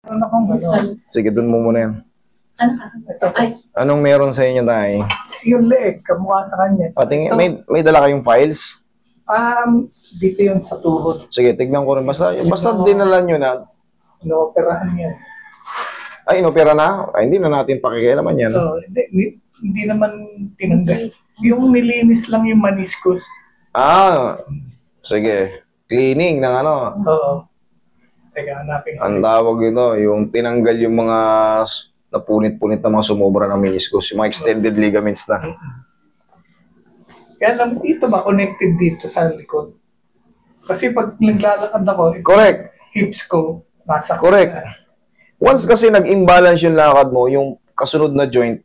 Ano akong Sige, dun mo muna yan. ito, Anong meron sa inyo, tay? yung leeg, kamukha sa kanya. Patingin, may dala kayong files? Dito yun sa tuhod. Sige, tignan ko rin. Basta dinala nyo na. Inooperahan yan. Ay, inopera na? Ay, hindi na natin pakikialaman yan. So, hindi naman tinanggal. Yung nilinis lang yung meniscus. Sige. Cleaning ng ano. Oo. Teka, hanapin ko. Ang tawag ito, yung tinanggal yung mga napunit-punit na mga sumobra ng meniscus, yung mga extended ligaments na. Kaya lang dito ba, connected dito sa likod. Kasi pag naglalakad ako, Correct. hips ko, nasa Correct. Once kasi nag-imbalance yung lakad mo, yung kasunod na joint,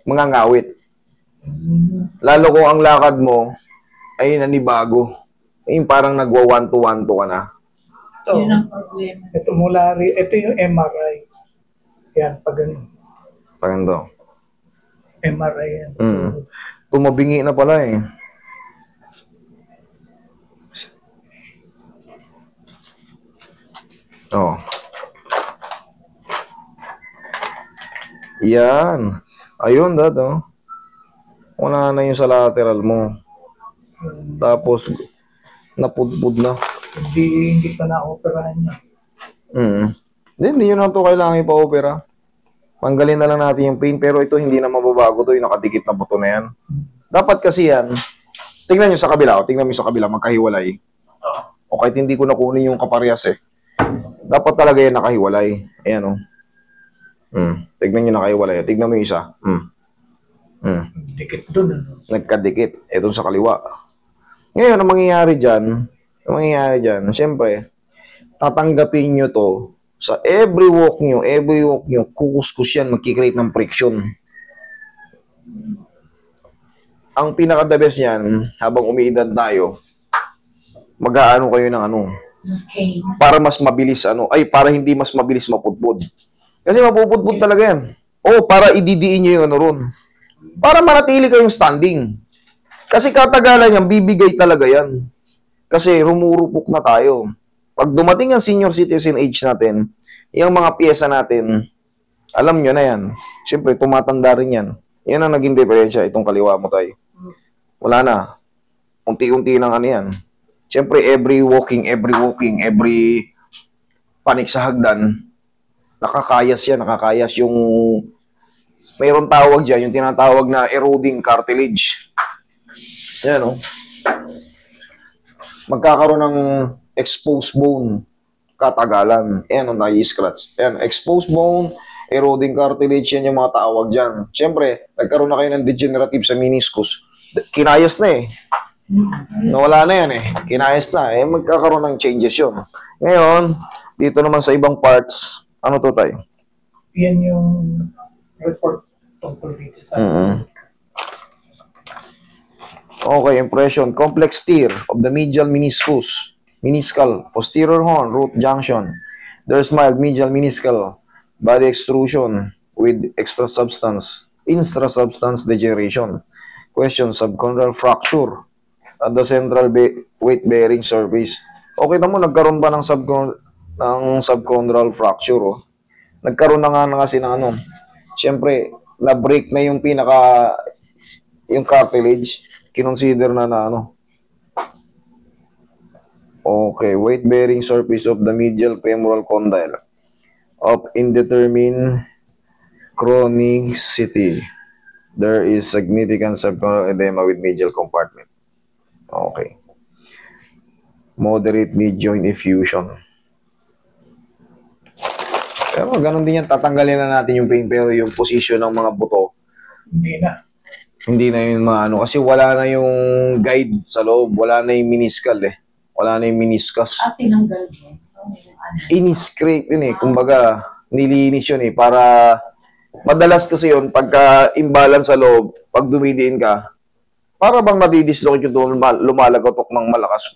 mangangawit. Lalo kung ang lakad mo ay nanibago. Yung parang nagwa one-to-one ka na. Ito, Yun ang problema. ito mula rin, ito yung MRI. Yan, pag ganun. Parang MRI yan. Tumabingi na pala eh. Oh. Yan. Ayun, dad, oh. Wala na yung sa lateral mo. Tapos, napudpud na. Hindi pa na-operahan niya. Hindi yun na ito kailangan ipa-opera. Tanggalin na lang natin yung pain, pero ito hindi na mababago to, yung nakadikit na buto na yan. Dapat kasi yan, tingnan nyo sa kabila, tingnan nyo sa kabila, magkahiwalay. O kahit hindi ko nakunin yung kaparehas eh. Dapat talaga yan nakahiwalay. Ayan o. Tignan nyo nakahiwalay. Tignan mo yung isa. Dikit dun. Ano? Nagkadikit. Ito sa kaliwa. Ngayon, ang mangyayari dyan, siyempre, tatanggapin nyo to sa every walk nyo, kukuskus yan, magkikreate ng friction. Ang pinaka-the best yan, habang umiidad tayo, mag-aano kayo ng ano, Okay. para mas mabilis, para hindi mas mabilis mapudpud. Kasi mapupudpud talaga yan. O, para ididiin nyo yung ano ron. Para manatili kayong standing. Kasi katagalan yan, bibigay talaga yan. Kasi rumurupok na tayo. Pag dumating ang senior citizen age natin, yung mga pyesa natin, alam nyo na yan. Siyempre, tumatanda rin yan. Yan ang naging diferensya, itong kaliwa mo tayo. Wala na. Unti-unti ng ano yan. Siyempre, every walking, every panik sa hagdan, nakakayas yan, yung mayroong tawag dyan, yung tinatawag na eroding cartilage. Yan, magkakaroon ng exposed bone katagalan. Yan ang nai-scratch. Yan, exposed bone, eroding cartilage, yan yung mga tawag dyan. Siyempre, nagkaroon na kayo ng degenerative sa meniscus. Kinayas na eh. Nawala na yan eh. Kinayas na eh. Magkakaroon ng changes yun. Ngayon, dito naman sa ibang parts, ano to tayo? Yan yung report tungkol dito sa Okay, impression. Complex tear of the medial meniscus. Meniscal. Posterior horn, root junction. There's mild medial meniscal. Body extrusion with intrasubstance degeneration. Question, subchondral fracture at the central weight-bearing surface. Okay na mo, nagkaroon ba ng subchondral fracture? Oh? Nagkaroon na nga kasi ng ano. Siyempre, na-break na yung yung cartilage. Kinonsider na ano. Okay, weight-bearing surface of the medial femoral condyle of indeterminate chronicity. There is significant subchondral edema with medial compartment. Okay. Moderate mid-joint effusion. Pero ganun din yan, tatanggalin na natin yung pain, pero yung position ng mga buto, hindi na yung mga ano, kasi wala na yung guide sa loob, wala na yung meniscal eh. Wala na yung meniscus. Tinanggal mo. Ini-scrape yun eh, kumbaga, nilinis yun eh, para madalas kasi yun, pagka imbalance sa loob, pag dumidiin ka, para bang nadidislocate yung lumalagatok ng malakas,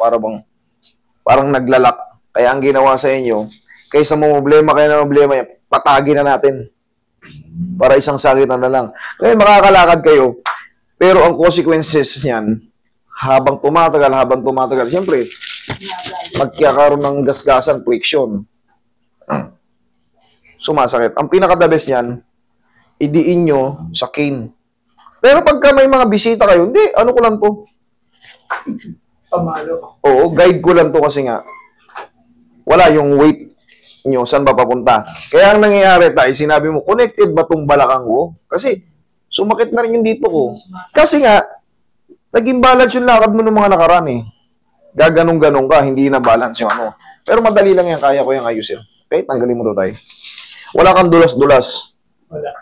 parang naglalak. Kaya ang ginawa sa inyo, kaysa problema yan, patagin na natin. Para isang sakit na lang. Ngayon, makakalakad kayo, pero ang consequences niyan, habang tumatagal, siyempre, magkakaroon ng gasgasan, friction. sumasakit. Ang pinaka-the best niyan, idiin nyo sa cane. Pero pagka may mga bisita kayo, hindi, ano ko lang to. Pamalo. Oo, guide ko lang to kasi nga, wala yung weight nyo, saan ba papunta. Kaya ang nangyayari tayo, sinabi mo, connected ba tong balakang ko? Kasi, sumakit na rin yung dito ko. Kasi nga, naging balance yung lakad mo ng mga nakaraan eh. Gaganong-ganong ka, hindi na balance yung ano. Pero madali lang yan, kaya ko yung ayusin. Okay, tanggalin mo to tayo. Wala kang dulas-dulas. Wala.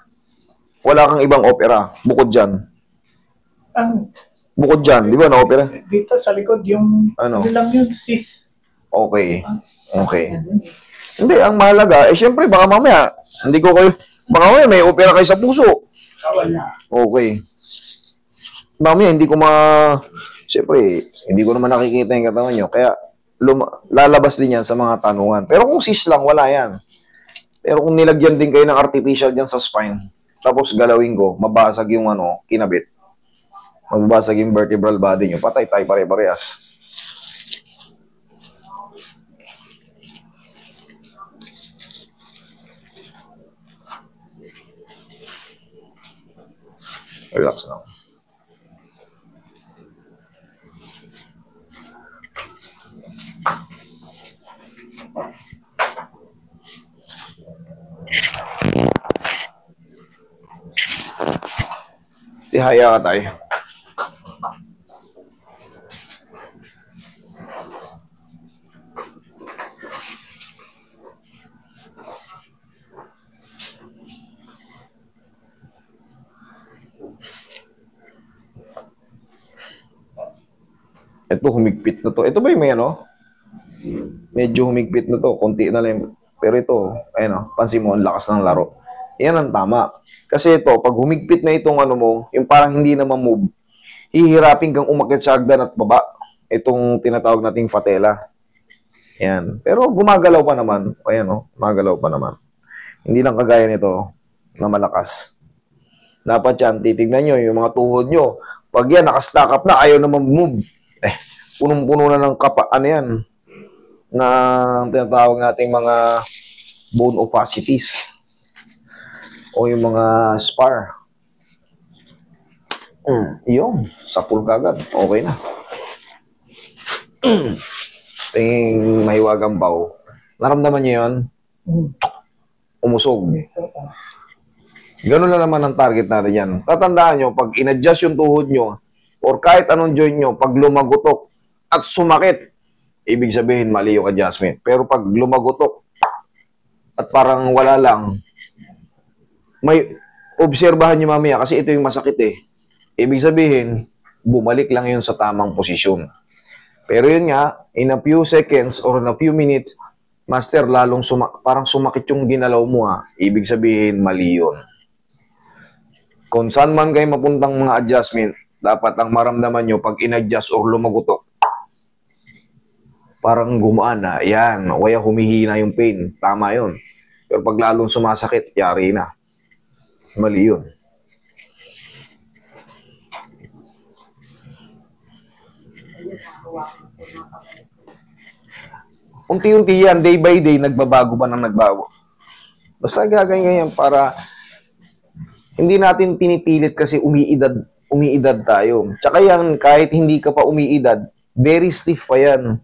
Wala kang ibang opera. Bukod dyan. Ang, Bukod dyan, di ba na opera? dito sa likod, yung, Ano? lang yun, sis. Okay. Okay. Nandun eh. Hindi, ang mahalaga, syempre, baka mamaya, hindi ko kayo, baka mamaya may opera kayo sa puso. Wala. Okay. Mamaya, hindi ko syempre, hindi ko naman nakikita yung katawan nyo, kaya lalabas din yan sa mga tanungan. Pero kung cis lang, wala yan. Pero kung nilagyan din kayo ng artificial dyan sa spine, tapos galawin ko, mabasag yung kinabit. Mabasag yung vertebral body nyo, patay tayo pare-parehas. Relax lang. Tihaya ka tayo. Ito, humigpit na to. Ito ba yung may Medyo humigpit na to. Konti na lang. Pero ito, ayun pansin mo, ang lakas ng laro. Yan ang tama. Kasi ito, pag humigpit na itong mo, yung parang hindi na ma-move, hihirapin kang umakyat sa hagdan at baba. Itong tinatawag nating patella. Yan. Pero gumagalaw pa naman. Ayan gumagalaw pa naman. Hindi lang kagaya nito na malakas. Dapat yan, titignan nyo yung mga tuhod nyo. Pag yan, nakastack up na, ayaw na mag-move. Punong-puno na ng yan, na tinatawag nating mga bone opacities o yung mga spar. Yung, sapul kagad. Okay na. Tingin mahiwagang baw. Naramdaman niyo yun? Umusog. Ganun lang naman ang target natin yan. Tatandaan nyo, pag in-adjust yung tuhod nyo, or kahit anong joint nyo, pag lumagutok at sumakit, ibig sabihin mali yung adjustment. Pero pag lumagutok at parang wala lang, may obserbahan nyo mamaya kasi ito yung masakit eh. Ibig sabihin, bumalik lang yun sa tamang posisyon. Pero yun nga, in a few seconds or in a few minutes, master, lalong parang sumakit yung ginalaw mo ibig sabihin, mali yun. Kung saan man kayo mapuntang mga adjustment, dapat ang maramdaman nyo pag in-adjust or lumagutok, parang gumaan na. Yan, kaya humihina yung pain. Tama yun. Pero pag lalong sumasakit, yari na. Mali yun. Unti-unti yan, day by day, nagbabago pa ng nagbago. Basta gaganyan para hindi natin pinipilit kasi umiidad tayo. Tsaka yan, kahit hindi ka pa umiidad, very stiff pa yan.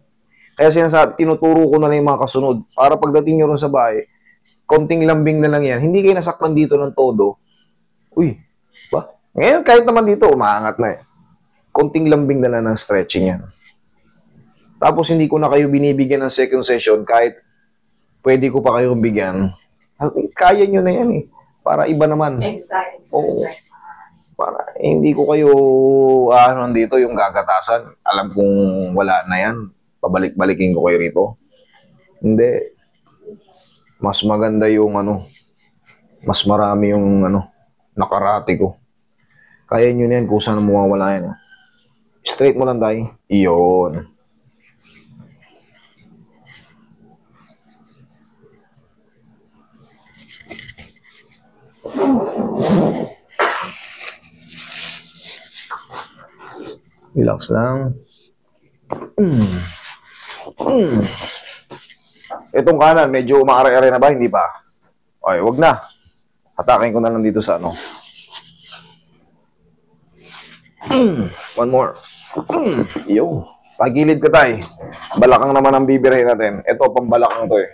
Kaya sinasabi, tinuturo ko na lang yung mga kasunod. Para pagdating nyo rin sa bahay, konting lambing na lang yan. Hindi kayo nasaktan dito ng todo. Uy, ba? Ngayon, kahit naman dito, umaangat na konting lambing na lang ng stretching yan. Tapos hindi ko na kayo binibigyan ng second session kahit pwede ko pa kayong bigyan. Kaya nyo na yan Para iba naman. Exercise. Oo. Para hindi ko kayo dito yung gagatasan. Alam kong wala na yan. Pabalik-balikin ko kayo rito. Hindi. Mas maganda yung mas marami yung nakarati ko. Kaya nyo na yan kung saan mawawala yan. Straight mo lang tayo. Iyon. Relax lang. Itong kanan, medyo umaaray-aray na ba? Hindi pa. Okay, wag na. Hatakin ko na lang dito sa ano. One more. Yo. Pagilid ka tayo. Balakang naman ang bibirahin natin. Ito, pambalakang to eh.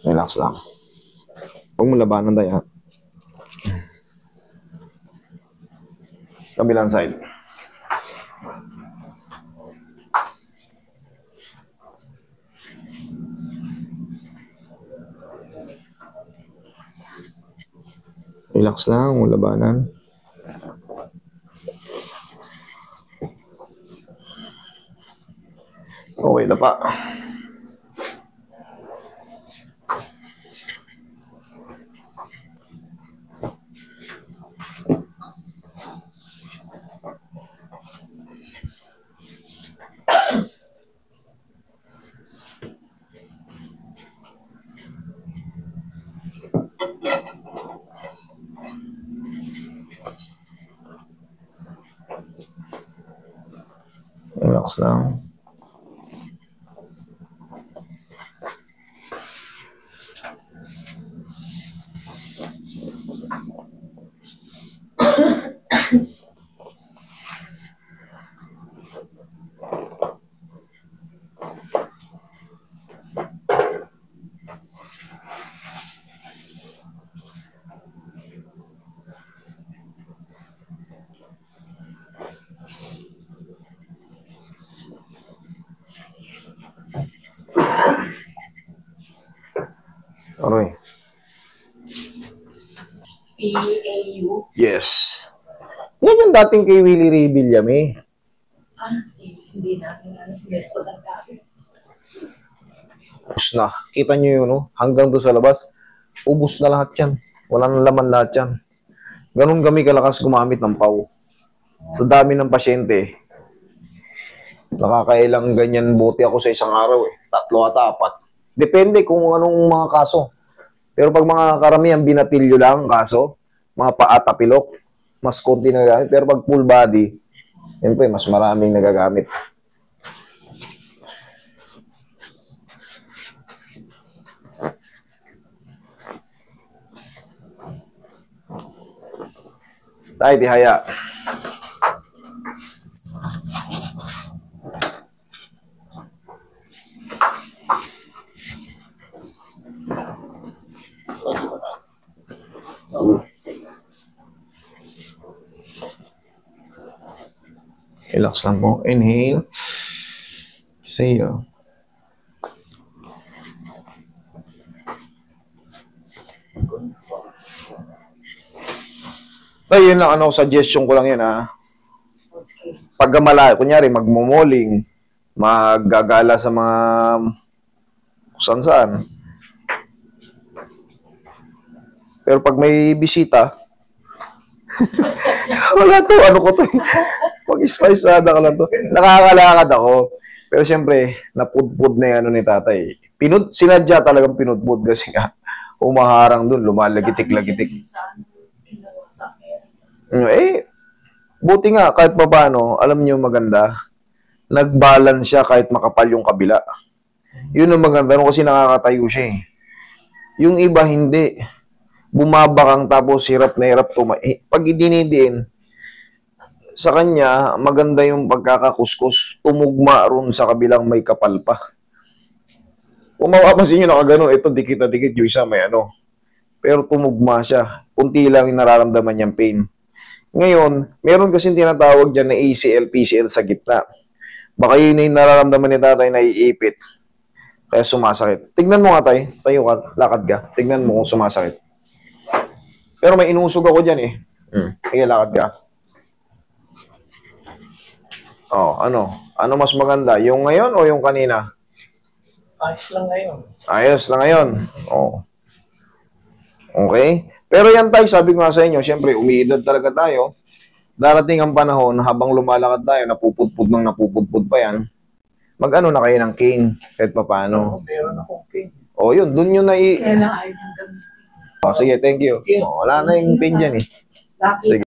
Relax lang. Huwag mo labanan tayo, ha? Kabilang side. Relax lang, huwag mo labanan. Okay na pa. Relax lang. Aroy. PAU. Yes. Yan yung dating kay Willie Ray Villame. Hindi natin alam. Hindi ko lang dati. Ubus na. Kita nyo yun, no? Hanggang doon sa labas, ubus na lahat yan. Wala nang laman lahat yan. Ganun kami kalakas gumamit ng PAW. Sa dami ng pasyente, nakakailang ganyan bote ako sa isang araw eh. 3 at 4. Depende kung anong mga kaso. Pero pag mga karamihan, binatilyo lang kaso, mga paatapilok, mas konti nagagamit. Pero pag full body, siyempre, mas maraming nagagamit. Tayo, tihaya. Relax lang po. Inhale. Exhale. So, yun lang, suggestion ko lang yun, ha. Pagkamala, kunyari, magmumoling, maggagala sa mga saan-saan. Pero pag may bisita, wala to, ano ko to eh. Pag-ispa-ispada ka lang to. Nakakalakad ako. Pero siyempre, napudpud na yan ni tatay. Sinadya talagang pinudpud kasi nga, umaharang dun, lumalagitik-lagitik. Eh, buti nga, kahit pa paano, alam niyo maganda, nag-balance siya kahit makapal yung kabila. Yun ang maganda, no, kasi nakakatayo siya eh. Yung iba, hindi. Bumabakang tapos hirap na hirap pag idinidiin, sa kanya, maganda yung pagkakakuskus, tumugma ron sa kabilang may kapal pa. Kung mapapansin nyo, nakagano, ito dikit na dikit, yung isa may ano. Pero tumugma siya. Kunti lang yung nararamdaman niyang pain. Ngayon, meron kasing tinatawag dyan na ACL, PCL sa gitna. Baka yun yung nararamdaman ni tatay na iipit. Kaya sumasakit. Tignan mo nga tay. Tayo ka, lakad ka. Tignan mo kung sumasakit. Pero may inusog ako dyan eh. Sige, lakad ka. Oh, ano? Ano mas maganda? Yung ngayon o yung kanina? Ayos lang ngayon. Ayos lang ngayon. Oh. Okay? Pero yan tayo, sabi ko nga sa inyo, siyempre, umiidad talaga tayo. Darating ang panahon, habang lumalakad tayo, napupudpud pa yan, mag-ano na kayo ng cane, kahit pa paano. Meron akong pain. O yun, dun yun na Kaya lang ayaw niyang gamitin. Oh, sige, thank you. Oh, wala na yung pain dyan eh. Bakit? Sige.